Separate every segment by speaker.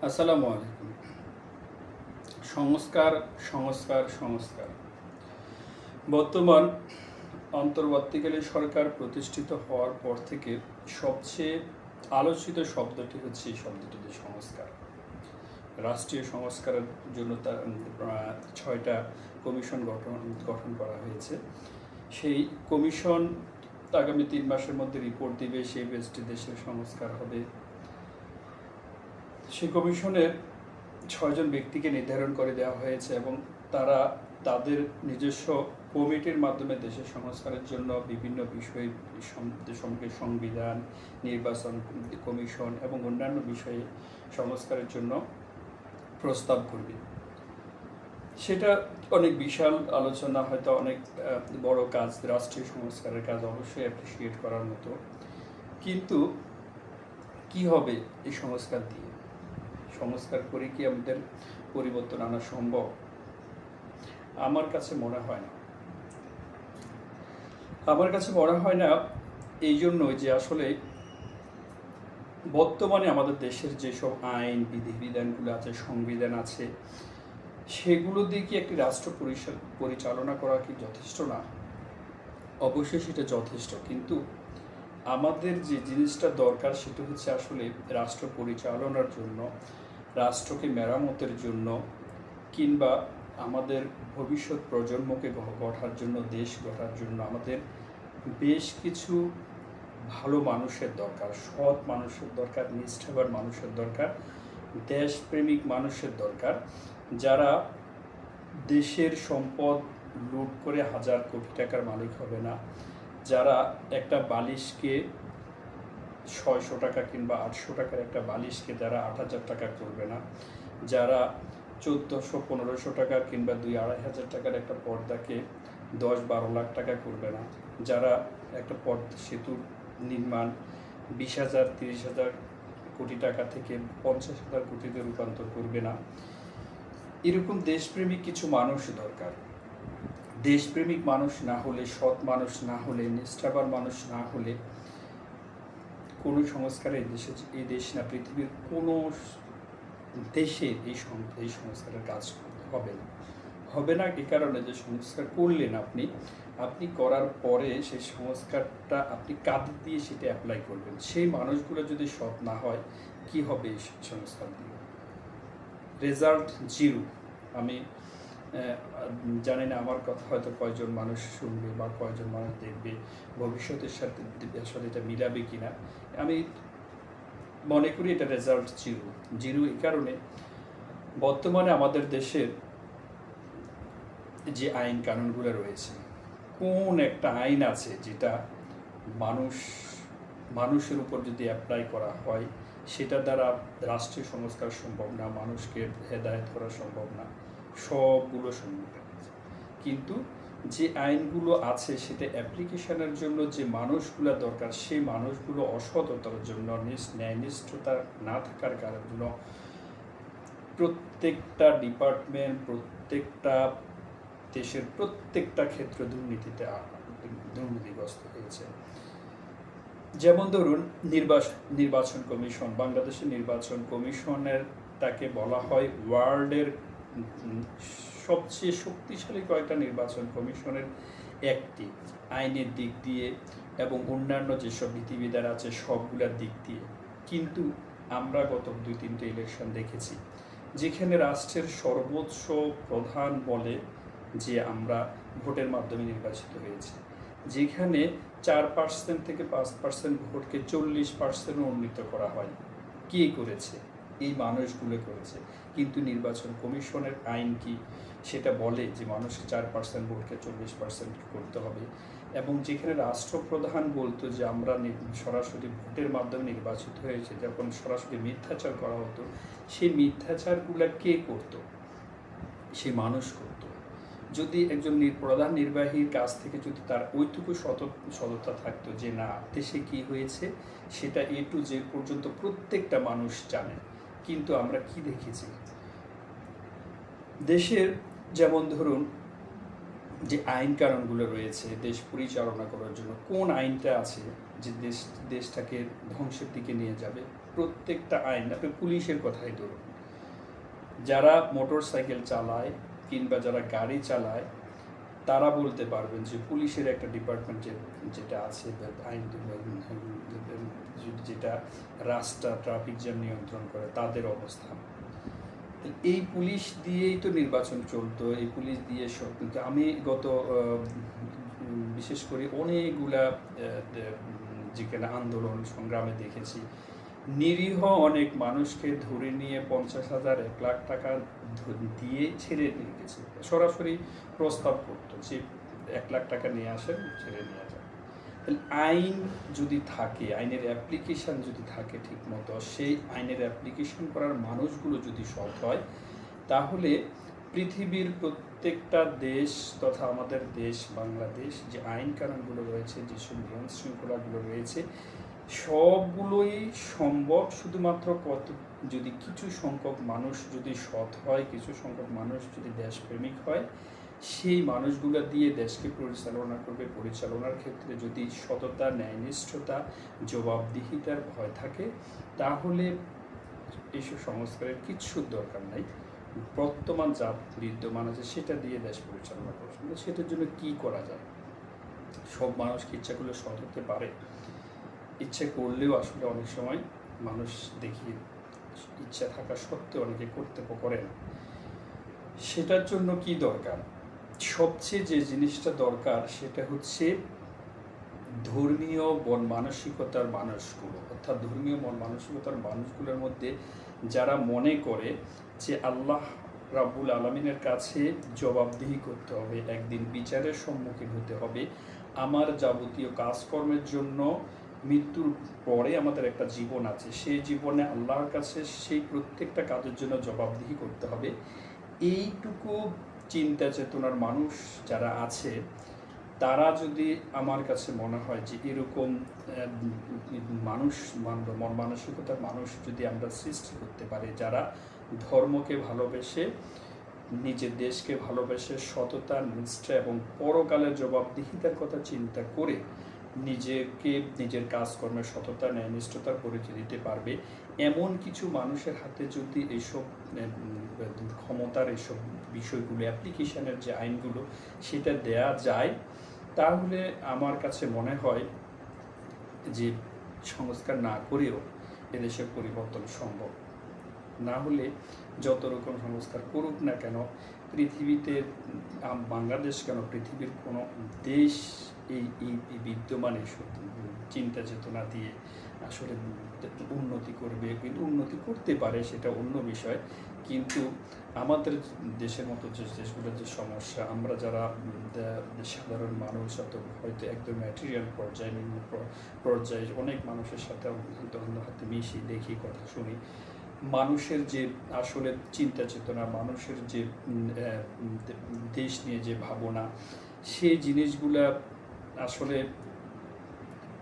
Speaker 1: আসসালামু আলাইকুম। সংস্কার সংস্কার সংস্কার বর্তমান অন্তর্বর্তীকালীন সরকার প্রতিষ্ঠিত হওয়ার পর থেকে সবচেয়ে আলোচিত শব্দটি হচ্ছে এই শব্দটি যে সংস্কার। রাষ্ট্রীয় সংস্কারের জন্য তার ৬টা কমিশন গঠন করা হয়েছে। সেই কমিশন আগামী ৩ মাসের মধ্যে রিপোর্ট দিবে, সেই বেসটি দেশের সংস্কার হবে। সেই কমিশনের ৬জন ব্যক্তিকে নির্ধারণ করে দেওয়া হয়েছে এবং তারা তাদের নিজস্ব কমিটির মাধ্যমে দেশের সংস্কারের জন্য বিভিন্ন বিষয়ে সঙ্গে সংবিধান, নির্বাচন কমিশন এবং অন্যান্য বিষয়ে সংস্কারের জন্য প্রস্তাব করবে। সেটা অনেক বিশাল আলোচনা, হয়তো অনেক বড় কাজ, রাষ্ট্রীয় সংস্কারের কাজ অবশ্যই অ্যাপ্রিসিয়েট করার মতো। কিন্তু কি হবে এই সংস্কার দিয়ে? সংস্কার করে কি আমাদের পরিবর্তন আনা সম্ভব? আমার কাছে মনে হয় না। এই জন্যই যে আসলে বর্তমানে আমাদের দেশের যেসব আইন বিধিবিধানগুলো আছে, সংবিধান আছে, সেগুলো দিয়ে কি একটি রাষ্ট্র পরিচালনা করা কি যথেষ্ট না? অবশ্যই সেটা যথেষ্ট, কিন্তু আমাদের যে জিনিসটা দরকার সেটা হচ্ছে আসলে রাষ্ট্র পরিচালনার জন্য, রাষ্ট্রকে মেরামতের জন্য, কিংবা আমাদের ভবিষ্যৎ প্রজন্মকে গড়ার জন্য, দেশ গড়ার জন্য আমাদের বেশ কিছু ভালো মানুষের দরকার, সৎ মানুষের দরকার, নিষ্ঠাবান মানুষের দরকার, দেশপ্রেমিক মানুষের দরকার, যারা দেশের সম্পদ লুট করে হাজার কোটি টাকার মালিক হবে না, যারা একটা বালিশকে ৬০০ টাকা কিংবা ৮০০ টাকার একটা বালিশকে যারা ৮,০০০ টাকা করবে না, যারা ১৪০০-১৫০০ টাকার কিংবা ২-২.৫ হাজার টাকার একটা পর্দাকে ১০-১২ লাখ টাকা করবে না, যারা একটা পদ্মা সেতু নির্মাণ ২০,০০০-৩০,০০০ কোটি টাকা থেকে ৫০,০০০ কোটিতে রূপান্তর করবে না, এরকম দেশপ্রেমিক কিছু মানুষ দরকার। দেশপ্রেমিক মানুষ না হলে, সৎ মানুষ না হলে, নিষ্ঠাবান মানুষ না হলে কোনো সংস্কারে এই দেশ না, পৃথিবীর কোনো দেশে এই সংস্কারের কাজ হবে না। এই কারণে যে সংস্কার করলেন আপনি করার পরে সেই সংস্কারটা আপনি কাঁধ দিয়ে সেটা অ্যাপ্লাই করবেন, সেই মানুষগুলো যদি সৎ না হয়, কি হবে এই সংস্কার দিয়ে? Result zero. আমি জানি না আমার কথা হয়তো কয়জন মানুষ শুনবে বা কয়জন মানুষ দেখবে, ভবিষ্যতের সাথে আসলে এটা মিলাবে কিনা। আমি মনে করি এটা রেজাল্ট জিরো। এই কারণে বর্তমানে আমাদের দেশের যে আইন কানুনগুলো রয়েছে, কোন একটা আইন আছে যেটা মানুষের উপর যদি অ্যাপ্লাই করা হয় সেটা দ্বারা রাষ্ট্রীয় সংস্কার সম্ভব না, মানুষকে হেদায়েত করা সম্ভব না? সবগুলো সম্ভব। কিন্তু যে আইনগুলো আছে সেটা অ্যাপ্লিকেশনের জন্য যে মানুষগুলো দরকার, সেই মানুষগুলো অসততার জন্য, ন্যায়নিষ্ঠতা না থাকার কারণে প্রত্যেকটা ডিপার্টমেন্ট, প্রত্যেকটা দেশের প্রত্যেকটা ক্ষেত্র দুর্নীতিগ্রস্ত হয়েছে। যেমন ধরুন নির্বাচন কমিশন, বাংলাদেশের নির্বাচন কমিশনের তাকে বলা হয় ওয়ার্ল্ডের সবচেয়ে শক্তিশালী কয়েকটা নির্বাচন কমিশনের একটি, আইনের দিক দিয়ে এবং অন্যান্য যেসব বিধিবিধান আছে সবগুলোর দিক দিয়ে। কিন্তু আমরা গত 2-3টে ইলেকশন দেখেছি যেখানে রাষ্ট্রের সর্বোচ্চ প্রধান বলে যে আমরা ভোটের মাধ্যমে নির্বাচিত হয়েছি, যেখানে 4% থেকে 5% ভোটকে 40% উন্নীত করা হয়। কে করেছে? এই মানুষগুলো করেছে। কিন্তু নির্বাচন কমিশনের আইন কি সেটা বলে যে মানুষের 4% ভোটকে 40% করতে হবে? এবং যেখানে রাষ্ট্রপ্রধান বলতো যে আমরা সরাসরি ভোটের মাধ্যমে নির্বাচিত হয়েছে, যখন সরাসরি মিথ্যাচার করা হতো, সেই মিথ্যাচারগুলো কে করতো? সে মানুষ করতো। যদি একজন প্রধান নির্বাহীর কাছ থেকে যদি তার ওইটুকু সততা থাকতো যে না দেশে কি হয়েছে সেটা A to Z পর্যন্ত প্রত্যেকটা মানুষ জানে। কিন্তু আমরা কি দেখেছি, দেশের যেমন ধরুন যে আইন কানুনগুলো রয়েছে দেশ পরিচালনা করার জন্য, কোন আইনটা আছে যে দেশটাকে ধ্বংসের দিকে নিয়ে যাবে? প্রত্যেকটা আইন, আপনি পুলিশের কথাই ধরুন, যারা মোটর সাইকেল চালায় কিংবা যারা গাড়ি চালায় তারা বলতে পারবেন যে পুলিশের একটা ডিপার্টমেন্ট যেটা আছে, আইন যেটা রাস্তা ট্রাফিক জ্যাম নিয়ন্ত্রণ করে, তাদের অবস্থা। এই পুলিশ দিয়েই তো নির্বাচন চলতো, এই পুলিশ দিয়ে সব। কিন্তু আমি গত বিশেষ করে অনেকগুলা যেখানে আন্দোলন সংগ্রামে দেখেছি, নিরীহ অনেক মানুষকে ধরে নিয়ে 50,000 1 লাখ টাকা দিয়ে ছেড়ে নিয়ে গেছে। সরাসরি প্রস্তাব করতো যে 1 লাখ টাকা নিয়ে আসেন, ছেড়ে নিয়ে যান। তাহলে আইন যদি থাকে, আইনের অ্যাপ্লিকেশন যদি থাকে ঠিক মতো, সেই আইনের অ্যাপ্লিকেশন করার মানুষগুলো যদি সৎ হয়, তাহলে পৃথিবীর প্রত্যেকটা দেশ তথা আমাদের দেশ বাংলাদেশ যে আইন কানুনগুলো রয়েছে, যেসব নিয়ম শৃঙ্খলাগুলো রয়েছে, সবগুলোই সম্ভব। শুধুমাত্র যদি কিছু সংখ্যক মানুষ যদি সৎ হয়, কিছু সংখ্যক মানুষ যদি দেশপ্রেমিক হয়, সেই মানুষগুলো দিয়ে দেশকে পরিচালনা করবে। পরিচালনার ক্ষেত্রে যদি সততা, ন্যায়নিষ্ঠতা, জবাবদিহিতার ভয় থাকে, তাহলে এইসব সংস্কারের কিচ্ছু দরকার নাই। বর্তমান যা বিদ্যমান আছে সেটা দিয়ে দেশ পরিচালনা করছে। সেটার জন্য কি করা যায়? সব মানুষ কি ইচ্ছা করলে সৎ হতে পারে? ইচ্ছে করলেও আসলে অনেক সময় মানুষ দেখি ইচ্ছা থাকা সত্ত্বেও অনেকে করতে পারে না। সেটার জন্য কি দরকার? সবচেয়ে যে জিনিসটা দরকার সেটা হচ্ছে ধর্মীয় মন মানসিকতার মানুষগুলো, অর্থাৎ ধর্মীয় মন মানসিকতার মানুষগুলোর মধ্যে যারা মনে করে যে আল্লাহ রাব্বুল আলামিনের কাছে জবাবদিহি করতে হবে, একদিন বিচারের সম্মুখীন হতে হবে, আমার যাবতীয় কাজকর্মের জন্য মৃত্যুর পরে আমাদের একটা জীবন আছে, সেই জীবনে আল্লাহর কাছে সেই প্রত্যেকটা কাজের জন্য জবাবদিহি করতে হবে, এইটুকু চিন্তা চেতনার মানুষ যারা আছে, তারা যদি আমার কাছে মনে হয় যে এরকম মানুষ মন মানসিকতার মানুষ যদি আমরা সৃষ্টি করতে পারি, যারা ধর্মকে ভালোবেসে, নিজের দেশকে ভালোবেসে, সততা, নিষ্ঠা এবং পরকালের জবাবদিহিতার কথা চিন্তা করে নিজেকে, নিজের কাজকর্মের সততা, ন্যায়নিষ্ঠতার পরিচয় দিতে পারবে, এমন কিছু মানুষের হাতে যদি এইসব ক্ষমতার এইসব বিষয়গুলো, অ্যাপ্লিকেশনের যে আইনগুলো, সেটা দেয়া যায়, তাহলে আমার কাছে মনে হয় যে সংস্কার না করেও এদেশের পরিবর্তন সম্ভব। না হলে যত রকম সংস্কার করুক না কেন, পৃথিবীতে বাংলাদেশ কেন, পৃথিবীর কোনো দেশ এই বিদ্যমান এইসব চিন্তা চেতনা দিয়ে আসলে উন্নতি করবে, কিন্তু উন্নতি করতে পারে সেটা অন্য বিষয়। কিন্তু আমাদের দেশের মতো যে দেশগুলোর যে সমস্যা, আমরা যারা সাধারণ মানুষ, হয়তো একদম ম্যাটেরিয়াল পর্যায়ে, নিম্ন পর্যায়ে অনেক মানুষের সাথে অন্য হাতে মিশি, দেখি, কথা শুনি, মানুষের যে আসলে চিন্তা চেতনা, মানুষের যে দেশ নিয়ে যে ভাবনা, সেই জিনিসগুলা আসলে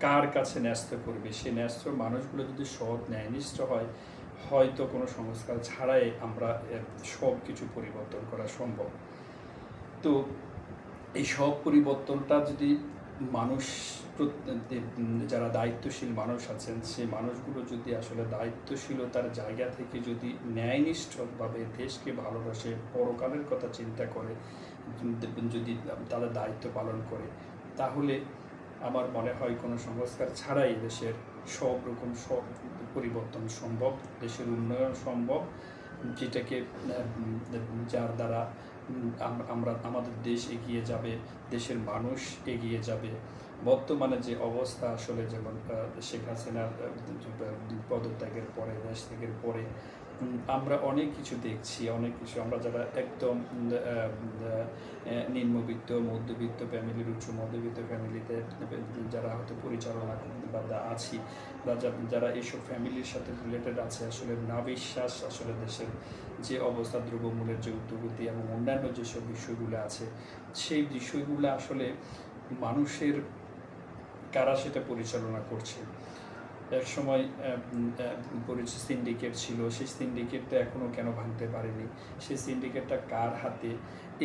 Speaker 1: কার কাছে ন্যস্ত করবে? সে ন্যস্ত মানুষগুলো যদি সৎ, ন্যায়নিষ্ঠ হয়, হয়তো কোনো সংস্কার ছাড়াই আমরা সব কিছু পরিবর্তন করা সম্ভব। তো এই সব পরিবর্তনটা যদি মানুষ, যারা দায়িত্বশীল মানুষ আছেন, সেই মানুষগুলো যদি আসলে দায়িত্বশীলতার জায়গা থেকে যদি ন্যায়নিষ্ঠভাবে দেশকে ভালোবাসে, পরকালের কথা চিন্তা করে, যদি তাদের দায়িত্ব পালন করে, তাহলে আমার মনে হয় কোনো সংস্কার ছাড়াই দেশের সব রকম সব পরিবর্তন সম্ভব, দেশের উন্নয়ন সম্ভব, যেটাকে যার দ্বারা আমরা আমাদের দেশ এগিয়ে যাবে, দেশের মানুষ এগিয়ে যাবে। বর্তমানে যে অবস্থা আসলে, যেমন শেখ হাসিনার পদত্যাগের পরে, দেশ ত্যাগের পরে আমরা অনেক কিছু দেখছি, অনেক কিছু আমরা যারা একদম নিম্নবিত্ত, মধ্যবিত্ত ফ্যামিলির, উচ্চ মধ্যবিত্ত ফ্যামিলিতে যারা হয়তো পরিচালনা বা আছি, বা যারা এইসব ফ্যামিলির সাথে রিলেটেড আছে, আসলে না বিশ্বাস আসলে দেশের যে অবস্থা, দ্রব্যমূল্যের যে ঊর্ধ্বগতি এবং অন্যান্য যেসব বিষয়গুলো আছে, সেই বিষয়গুলো আসলে মানুষের কারা সেটা পরিচালনা করছে। এক সময় সিন্ডিকেট ছিল, সেই সিন্ডিকেটটা এখনও কেন ভাঙতে পারেনি, সেই সিন্ডিকেটটা কার হাতে,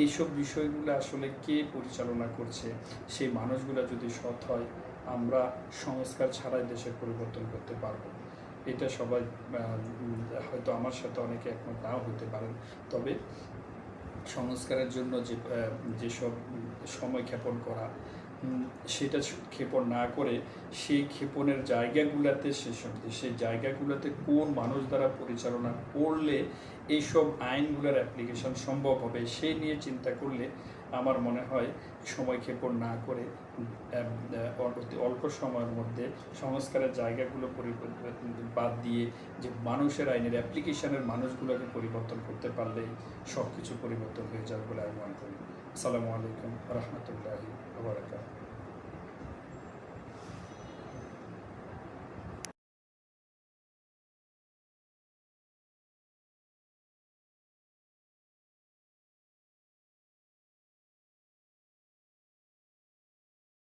Speaker 1: এইসব বিষয়গুলো আসলে কে পরিচালনা করছে, সেই মানুষগুলো যদি সৎ হয়, আমরা সংস্কার ছাড়াই দেশের পরিবর্তন করতে পারবো। এটা সবাই হয়তো আমার সাথে অনেকে একমত নাও হতে পারেন। তবে সংস্কারের জন্য যেসব সময় ক্ষেপণ করা, সেটা ক্ষেপণ না করে সেই ক্ষেপণের জায়গাগুলোতে সেই জায়গাগুলোতে কোন মানুষ দ্বারা পরিচালনা করলে এইসব আইনগুলোর অ্যাপ্লিকেশন সম্ভব হবে সেই নিয়ে চিন্তা করলে আমার মনে হয় সময় ক্ষেপণ না করে অতি অল্প সময়ের মধ্যে সংস্কারের জায়গাগুলো বাদ দিয়ে যে মানুষের আইনের অ্যাপ্লিকেশনের মানুষগুলোকে পরিবর্তন করতে পারলেই সব কিছু পরিবর্তন হয়ে যাবে বলে আমি মনে করি। আসসালামু আলাইকুম রহমতুল্লাহি ওয়া বারাকাতুহু।